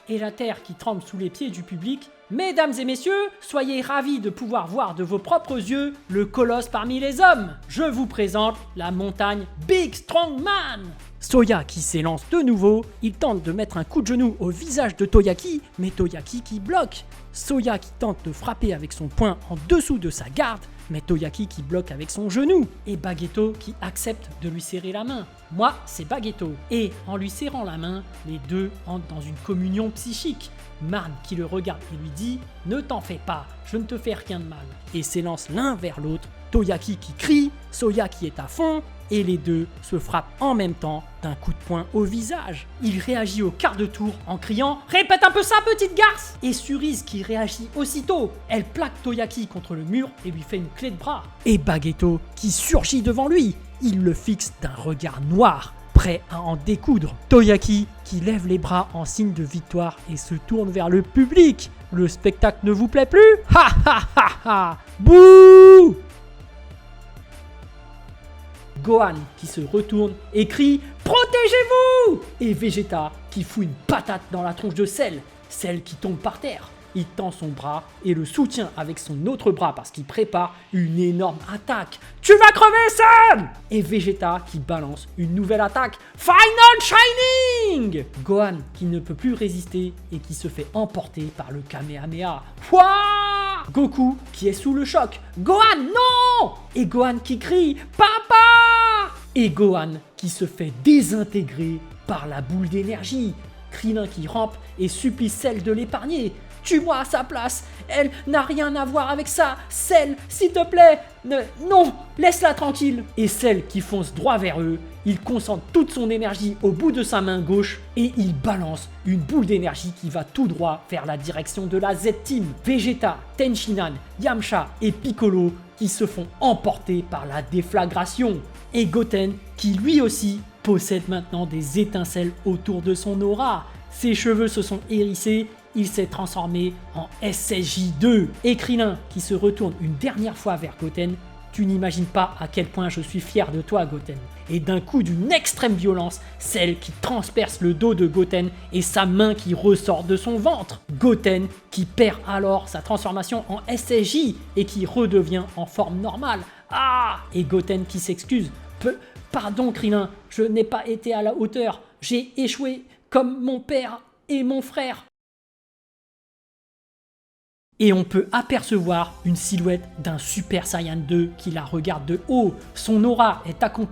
et la terre qui tremble sous les pieds du public. Mesdames et messieurs, soyez ravis de pouvoir voir de vos propres yeux le colosse parmi les hommes. Je vous présente la montagne Big Strong Man. Soya qui s'élance de nouveau, il tente de mettre un coup de genou au visage de Toyaki, mais Toyaki qui bloque. Soya qui tente de frapper avec son poing en dessous de sa garde, mais Toyaki qui bloque avec son genou. Et Baguetto qui accepte de lui serrer la main. Moi, c'est Baguetto. Et en lui serrant la main, les deux entrent dans une communion psychique. Marne qui le regarde et lui dit « Ne t'en fais pas, je ne te fais rien de mal » et s'élancent l'un vers l'autre. Toyaki qui crie, Soya qui est à fond, et les deux se frappent en même temps d'un coup de poing au visage. Il réagit au quart de tour en criant « Répète un peu ça, petite garce !» Et Cerise qui réagit aussitôt. Elle plaque Toyaki contre le mur et lui fait une clé de bras. Et Baguetto qui surgit devant lui. Il le fixe d'un regard noir, prêt à en découdre. Toyaki qui lève les bras en signe de victoire et se tourne vers le public. Le spectacle ne vous plaît plus? Ha ha ha ha! Bouh! Gohan qui se retourne et crie « Protégez-vous !» et Vegeta qui fout une patate dans la tronche de Cell qui tombe par terre. Il tend son bras et le soutient avec son autre bras parce qu'il prépare une énorme attaque. « Tu vas crever, Cell !» et Vegeta qui balance une nouvelle attaque. « Final Shining !» Gohan qui ne peut plus résister et qui se fait emporter par le Kamehameha. Wouah! Goku qui est sous le choc. « Gohan, non !» et Gohan qui crie « Papa !» et Gohan qui se fait désintégrer par la boule d'énergie. Krillin qui rampe et supplie Cell de l'épargner. Tue-moi à sa place, elle n'a rien à voir avec ça. Cell, s'il te plaît, non, laisse-la tranquille. Et Cell qui fonce droit vers eux, il concentre toute son énergie au bout de sa main gauche et il balance une boule d'énergie qui va tout droit vers la direction de la Z-Team. Vegeta, Tenshinhan, Yamcha et Piccolo qui se font emporter par la déflagration. Et Goten qui lui aussi possède maintenant des étincelles autour de son aura. Ses cheveux se sont hérissés, il s'est transformé en SSJ2. Et Krillin qui se retourne une dernière fois vers Goten. Tu n'imagines pas à quel point je suis fier de toi, Goten. Et d'un coup d'une extrême violence, Cell qui transperce le dos de Goten et sa main qui ressort de son ventre. Goten qui perd alors sa transformation en SSJ et qui redevient en forme normale. Ah! Et Goten qui s'excuse. Pardon Krillin, je n'ai pas été à la hauteur. J'ai échoué comme mon père et mon frère. Et on peut apercevoir une silhouette d'un Super Saiyan 2 qui la regarde de haut. Son aura est accompagnée